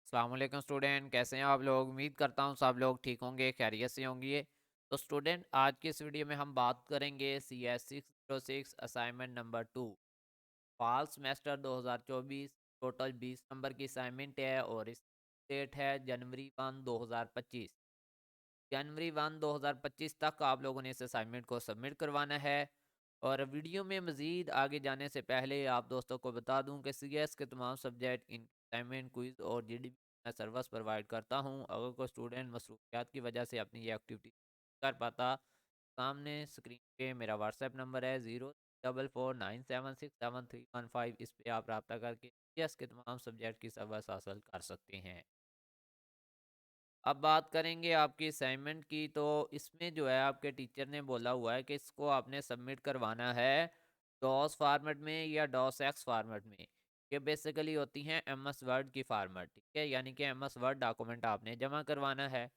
अस्सलाम वालेकुम स्टूडेंट, कैसे हैं आप लोग। उम्मीद करता हूँ सब लोग ठीक होंगे, खैरियत से होंगे। तो स्टूडेंट, आज की इस वीडियो में हम बात करेंगे CS606 assignment number 2 fall semester 2024। Total 20 number की असाइनमेंट है और इस डेट है जनवरी 1 2025। जनवरी 2025 तक आप लोगों ने इस असाइनमेंट को सबमिट करवाना है। और वीडियो में मज़ीद आगे जाने से पहले आप दोस्तों को बता दूं कि CS के तमाम सब्जेक्ट इन असाइनमेंट क्विज और GDP मैं सर्विस प्रोवाइड करता हूं। अगर कोई स्टूडेंट मसरूफियात की वजह से अपनी ये एक्टिविटी कर पाता, सामने स्क्रीन पे मेरा व्हाट्सएप नंबर है 04497673115। इस पे आप रब्ता करके CS के तमाम सब्जेक्ट की सर्विस हासिल कर सकते हैं। अब बात करेंगे आपकी असाइनमेंट की। तो इसमें जो है आपके टीचर ने बोला हुआ है कि इसको आपने सबमिट करवाना है डॉस फार्मेट में या डॉस एक्स फार्मेट में। ये बेसिकली होती हैं MS वर्ड की फार्मेट, ठीक है, यानी कि MS वर्ड डॉक्यूमेंट आपने जमा करवाना है।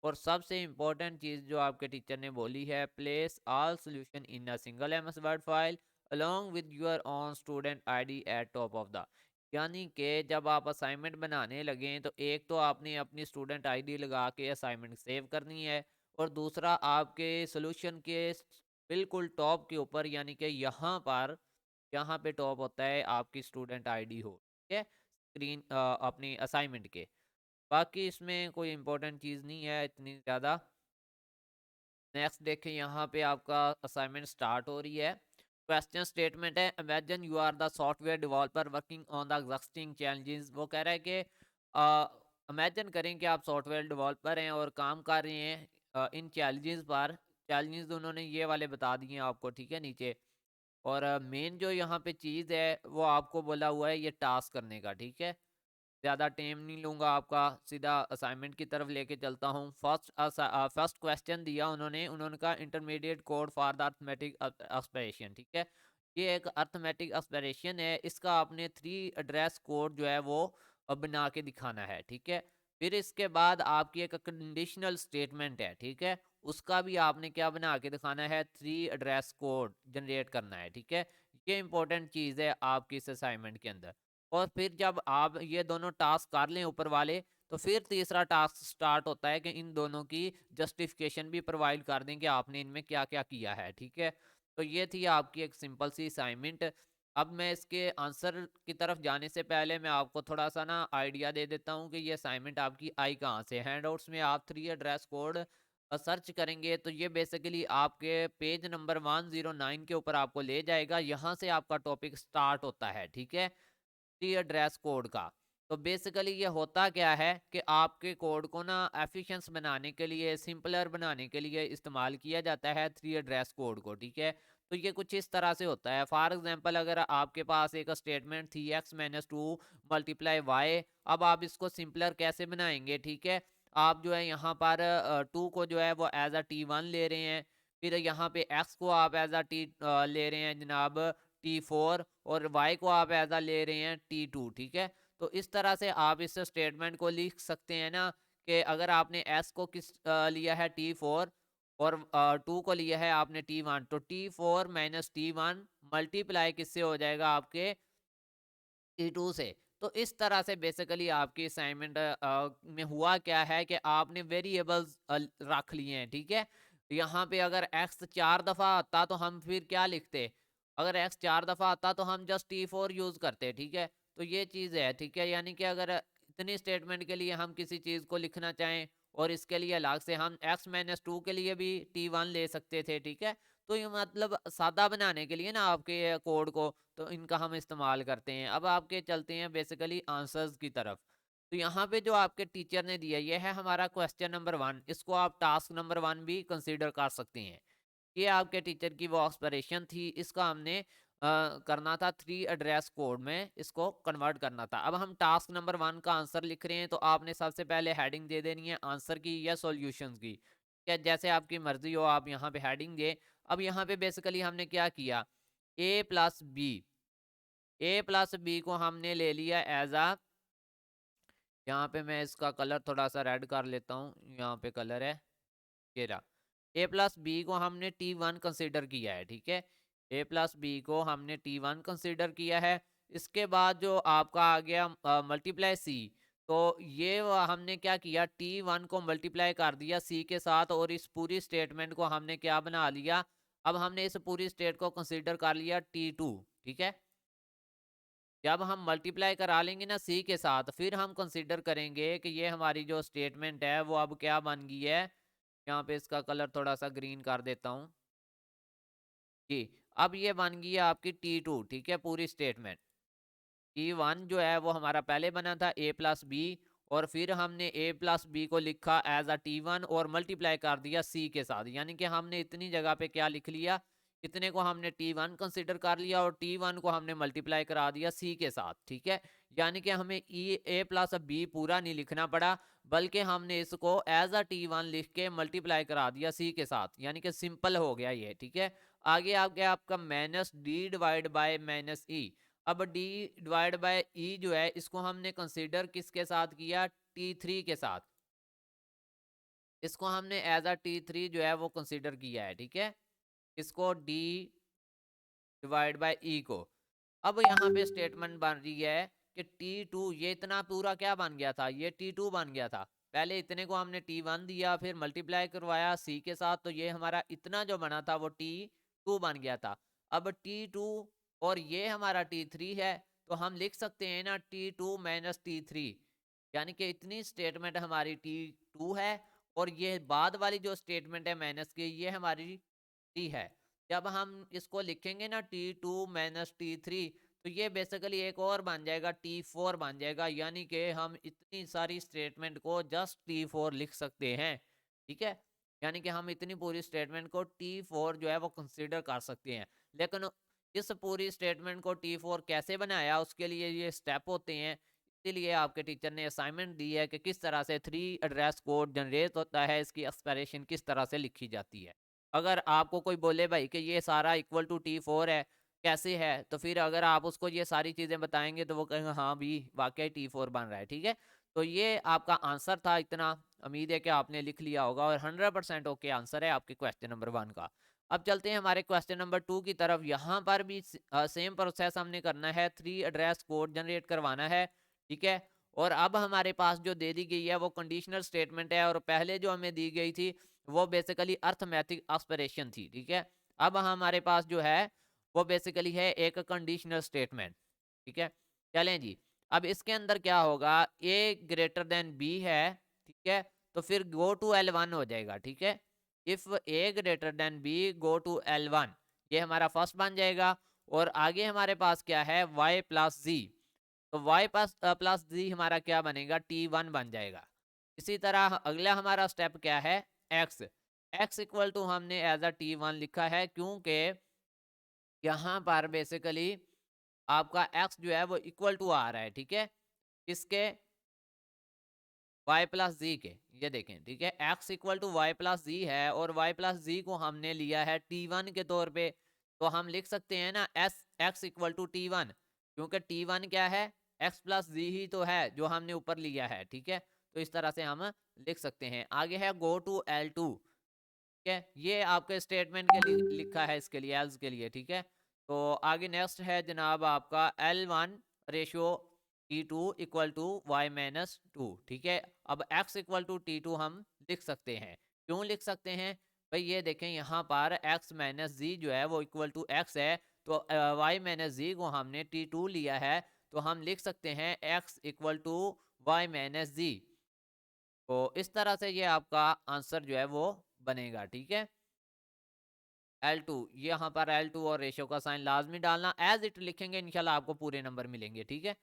और सबसे इम्पोर्टेंट चीज़ जो आपके टीचर ने बोली है, place all solution in a single MS word file along with your on student ID eight top of the. यानी कि जब आप असाइनमेंट बनाने लगें तो एक तो आपने अपनी स्टूडेंट आईडी लगा के असाइनमेंट सेव करनी है, और दूसरा आपके सॉल्यूशन के बिल्कुल टॉप के ऊपर, यानी कि यहाँ पे टॉप होता है आपकी स्टूडेंट आईडी हो, ठीक है, स्क्रीन अपनी असाइनमेंट के। बाकी इसमें कोई इंपॉर्टेंट चीज़ नहीं है इतनी ज़्यादा। नेक्स्ट देखें, यहाँ पे आपका असाइनमेंट स्टार्ट हो रही है। क्वेश्चन स्टेटमेंट है, imagine you are the software developer working on the existing challenges. वो कह रहा है कि इमेजिन करें कि आप सॉफ्टवेयर डेवलपर हैं और काम कर रहे हैं इन चैलेंजेस पर। चैलेंजेस उन्होंने ये वाले बता दिए हैं आपको, ठीक है, नीचे। और मेन जो यहाँ पे चीज़ है वो आपको बोला हुआ है ये टास्क करने का, ठीक है। ज़्यादा टाइम नहीं लूँगा आपका, सीधा असाइनमेंट की तरफ लेके चलता हूँ। फर्स्ट क्वेश्चन दिया उन्होंने, कहा intermediate code for the arithmetic expression, ठीक है। ये एक अर्थमेटिक एक्सप्रेशन है, इसका आपने 3 एड्रेस कोड जो है वो बना के दिखाना है, ठीक है। फिर इसके बाद आपकी एक कंडीशनल स्टेटमेंट है, ठीक है, उसका भी आपने क्या बना के दिखाना है, 3 एड्रेस कोड जनरेट करना है, ठीक है। ये इंपॉर्टेंट चीज़ है आपकी इस असाइनमेंट के अंदर। और फिर जब आप ये दोनों टास्क कर लें ऊपर वाले, तो फिर तीसरा टास्क स्टार्ट होता है कि इन दोनों की जस्टिफिकेशन भी प्रोवाइड कर दें कि आपने इनमें क्या क्या किया है, ठीक है। तो ये थी आपकी एक सिंपल सी असाइनमेंट। अब मैं इसके आंसर की तरफ जाने से पहले मैं आपको थोड़ा सा ना आइडिया दे देता हूँ कि ये असाइनमेंट आपकी आई कहाँ से। हैंडआउट्स में आप 3 एड्रेस कोड सर्च करेंगे तो ये बेसिकली आपके पेज नंबर 109 के ऊपर आपको ले जाएगा। यहाँ से आपका टॉपिक स्टार्ट होता है, ठीक है, थ्री एड्रेस कोड का। तो बेसिकली ये होता क्या है कि आपके कोड को ना एफिशिएंस बनाने के लिए, सिंपलर बनाने के लिए इस्तेमाल किया जाता है 3 एड्रेस कोड को, ठीक है। तो ये कुछ इस तरह से होता है। फॉर एग्जांपल, अगर आपके पास एक स्टेटमेंट थी x-2 मल्टीप्लाई y, अब आप इसको सिंपलर कैसे बनाएंगे, ठीक है। आप जो है यहाँ पर 2 को जो है वो एज अ T1 ले रहे हैं, फिर यहाँ पे x को आप एज अ टी ले रहे हैं जनाब T4, और y को आप एज ले रहे हैं T2, ठीक है। तो इस तरह से आप इस स्टेटमेंट को लिख सकते हैं ना, कि अगर आपने s को लिया है T4 और 2 को लिया है आपने T1, तो T4 माइनस T1 मल्टीप्लाई किससे हो जाएगा, आपके T2 से। तो इस तरह से बेसिकली आपकी असाइनमेंट में हुआ क्या है कि आपने वेरिएबल्स रख लिए हैं, ठीक है। यहाँ पे अगर x 4 दफ़ा आता तो हम फिर क्या लिखते, अगर x 4 दफ़ा आता तो हम जस्ट T4 यूज़ करते, ठीक है। तो ये चीज़ है, ठीक है, यानी कि अगर इतनी स्टेटमेंट के लिए हम किसी चीज़ को लिखना चाहें और इसके लिए अलग से हम x-2 के लिए भी T1 ले सकते थे, ठीक है। तो ये मतलब सादा बनाने के लिए ना आपके कोड को, तो इनका हम इस्तेमाल करते हैं। अब आपके चलते हैं बेसिकली आंसर्स की तरफ। तो यहाँ पे जो आपके टीचर ने दिया, ये है हमारा क्वेश्चन नंबर 1। इसको आप टास्क नंबर 1 भी कंसीडर कर सकते हैं। ये आपके टीचर की वो एक्सप्रेशन थी, इसका हमने करना था 3 एड्रेस कोड में, इसको कन्वर्ट करना था। अब हम टास्क नंबर 1 का आंसर लिख रहे हैं, तो आपने सबसे पहले हेडिंग दे देनी है आंसर की या सॉल्यूशंस की, क्या जैसे आपकी मर्जी हो आप यहाँ पे हेडिंग दे। अब यहाँ पे बेसिकली हमने क्या किया, ए प्लस बी को हमने ले लिया एज आ, यहाँ पे मैं इसका कलर थोड़ा सा रेड कर लेता हूँ, यहाँ पे कलर है ये रहा। A+B को हमने T1 कंसिडर किया है, ठीक है। A+B को हमने T1 कंसिडर किया है। इसके बाद जो आपका आ गया मल्टीप्लाई सी, तो ये हमने क्या किया, T1 को मल्टीप्लाई कर दिया C के साथ और इस पूरी स्टेटमेंट को हमने क्या बना लिया। अब हमने इस पूरी स्टेट को कंसीडर कर लिया T2, ठीक है। जब हम मल्टीप्लाई करा लेंगे ना C के साथ, फिर हम कंसीडर करेंगे कि ये हमारी जो स्टेटमेंट है वो अब क्या बन गई है। यहाँ पे इसका कलर थोड़ा सा ग्रीन कर देता हूँ जी। अब ये बन गई है आपकी T2, ठीक है, पूरी स्टेटमेंट। T1 जो है वो हमारा पहले बना था A+B, और फिर हमने A+B को लिखा एज अ T1 और मल्टीप्लाई कर दिया C के साथ, यानी कि हमने इतनी जगह पे क्या लिख लिया, इतने को हमने T1 कंसिडर कर लिया और T1 को हमने मल्टीप्लाई करा दिया C के साथ, ठीक है। यानी कि हमें A+B पूरा नहीं लिखना पड़ा, बल्कि हमने इसको एज अ T1 लिख के मल्टीप्लाई करा दिया C के साथ, यानी कि सिंपल हो गया ये, ठीक है। आगे आ गया आपका -D डिवाइड बाय -E। अब D डिवाइड बाय E जो है इसको हमने कंसीडर किसके साथ किया, T3 के साथ। इसको हमने एज अ T3 जो है वो कंसीडर किया है, ठीक है। इसको D डिवाइड बाय E को। अब यहाँ पे स्टेटमेंट बन रही है कि T2, ये इतना पूरा क्या बन गया था, ये T2 बन गया था। पहले इतने को हमने T1 दिया, फिर मल्टीप्लाई करवाया C के साथ, तो ये हमारा इतना जो बना था वो T2 बन गया था। अब T2 और ये हमारा T3 है, तो हम लिख सकते हैं ना T2 माइनस T3, यानी कि इतनी स्टेटमेंट हमारी T2 है, और ये बाद वाली जो स्टेटमेंट है माइनस की, ये हमारी T है। जब हम इसको लिखेंगे ना T2 माइनस T3, तो ये बेसिकली एक और बन जाएगा, T4 बन जाएगा, यानी कि हम इतनी सारी स्टेटमेंट को जस्ट T4 लिख सकते हैं, ठीक है। यानी कि हम इतनी पूरी स्टेटमेंट को T4 जो है वो कंसीडर कर सकते हैं। लेकिन इस पूरी स्टेटमेंट को T4 कैसे बनाया, उसके लिए ये स्टेप होते हैं। इसीलिए आपके टीचर ने असाइनमेंट दी है कि किस तरह से 3 एड्रेस कोड जनरेट होता है, इसकी एक्सप्रेशन किस तरह से लिखी जाती है। अगर आपको कोई बोले भाई कि ये सारा इक्वल टू T4 है, कैसे है, तो फिर अगर आप उसको ये सारी चीज़ें बताएंगे तो वो कहेंगे हाँ भी वाकई T4 बन रहा है, ठीक है। तो ये आपका आंसर था इतना। उम्मीद है कि आपने लिख लिया होगा और 100% ओके आंसर है आपके क्वेश्चन नंबर 1 का। अब चलते हैं हमारे क्वेश्चन नंबर 2 की तरफ। यहाँ पर भी सेम प्रोसेस हमने करना है, 3 एड्रेस कोड जनरेट करवाना है, ठीक है। और अब हमारे पास जो दे दी गई है वो कंडीशनल स्टेटमेंट है, और पहले जो हमें दी गई थी वो बेसिकली अर्थमेटिक एक्सप्रेशन थी, ठीक है। अब हमारे पास जो है वो बेसिकली है एक कंडीशनल स्टेटमेंट, ठीक है। चलें जी। अब इसके अंदर क्या होगा, A ग्रेटर देन B है, ठीक है, तो फिर गो टू L1 हो जाएगा, ठीक है। If A greater than B go to L1, ये हमारा फर्स्ट बन जाएगा। और आगे हमारे पास क्या है, Y प्लस Z, तो y प्लस जी हमारा क्या बनेगा, T1 बन जाएगा। इसी तरह अगला हमारा स्टेप क्या है, x। x इक्वल टू हमने एज अ T1 लिखा है, क्योंकि यहाँ पर बेसिकली आपका x जो है वो इक्वल टू आ रहा है, ठीक है, इसके y प्लस जी के। ये देखें, ठीक है, x equal to y plus g है, और y प्लस जी को हमने लिया है T1 के तौर पे। तो हम लिख सकते हैं ना x इक्वल टू T1, क्योंकि T1 क्या है, x प्लस जी ही तो है जो हमने ऊपर लिया है, ठीक है। तो इस तरह से हम लिख सकते हैं। आगे है गो टू L2, ठीक है, ये आपके स्टेटमेंट के लिए लिखा है, इसके लिए एल्स के लिए, ठीक है। तो आगे नेक्स्ट है जनाब आपका L1 ratio T2 equal to y minus two, ठीक है। अब x इक्वल टू T2 हम लिख सकते हैं। क्यों लिख सकते हैं भाई, ये देखें यहाँ पर x माइनस जी जो है वो इक्वल टू x है, तो y माइनस जी को हमने T2 लिया है, तो हम लिख सकते हैं x equal to y minus g. तो इस तरह से ये आपका आंसर जो है वो बनेगा, ठीक है। L2, यहाँ पर L2 और रेशियो का साइन लाजमी डालना, एज इट लिखेंगे इंशाल्लाह आपको पूरे नंबर मिलेंगे, ठीक है।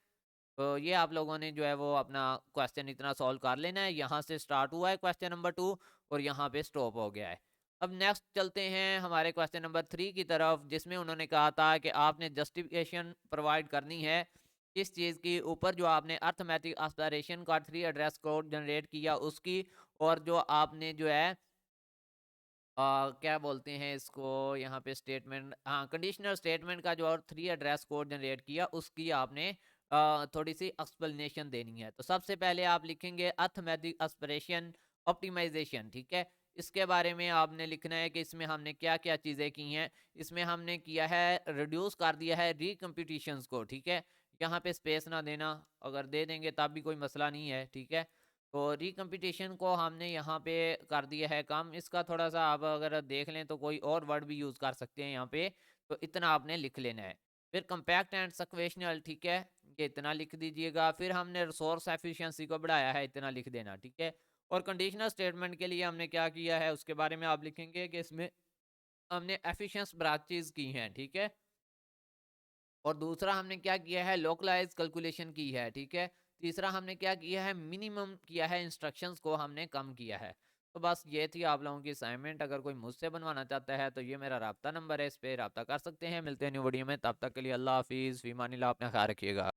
तो ये आप लोगों ने जो है वो अपना क्वेश्चन इतना सॉल्व कर लेना है। यहाँ से स्टार्ट हुआ है क्वेश्चन नंबर 2 और यहाँ पे स्टॉप हो गया है। अब नेक्स्ट चलते हैं हमारे क्वेश्चन नंबर 3 की तरफ, जिसमें उन्होंने कहा था कि आपने जस्टिफिकेशन प्रोवाइड करनी है इस चीज़ की ऊपर जो आपने अर्थमेटिक एस्पिरेशन का 3 एड्रेस कोड जनरेट किया उसकी, और जो आपने जो है क्या बोलते हैं इसको, यहाँ पे स्टेटमेंट, हाँ, कंडीशनल स्टेटमेंट का जो और 3 एड्रेस कोड जनरेट किया उसकी आपने थोड़ी सी एक्सप्लेनेशन देनी है। तो सबसे पहले आप लिखेंगे अर्थमेटिक एस्पिरेशन ऑप्टिमाइजेशन, ठीक है। इसके बारे में आपने लिखना है कि इसमें हमने क्या क्या चीज़ें की हैं। इसमें हमने किया है, रिड्यूस कर दिया है रिकम्पिटिशंस को, ठीक है। यहाँ पे स्पेस ना देना, अगर दे देंगे तब भी कोई मसला नहीं है, ठीक है। तो रिकम्पिटिशन को हमने यहाँ पे कर दिया है कम, इसका थोड़ा सा आप अगर देख लें तो कोई और वर्ड भी यूज़ कर सकते हैं यहाँ पे, तो इतना आपने लिख लेना है। फिर कंपैक्ट एंड सक्वेशनल, ठीक है, ये इतना लिख दीजिएगा। फिर हमने रिसोर्स एफिशिएंसी को बढ़ाया है, इतना लिख देना, ठीक है। और कंडीशनल स्टेटमेंट के लिए हमने क्या किया है उसके बारे में आप लिखेंगे कि इसमें हमने एफिशिएंस ब्रांचेस की हैं, ठीक है। और दूसरा हमने क्या किया है, लोकलाइज कैलकुलेशन की है, ठीक है। तीसरा हमने क्या किया है, मिनिमम किया है, इंस्ट्रक्शंस को हमने कम किया है। तो बस ये थी आप लोगों की असाइनमेंट। अगर कोई मुझसे बनवाना चाहता है तो ये मेरा राब्ता नंबर है, इस पर राब्ता कर सकते हैं। मिलते हैं न्यू वीडियो में, तब तक के लिए अल्लाह हाफिज़, फीमानिल्लाह, अपना ख्याल रखिएगा।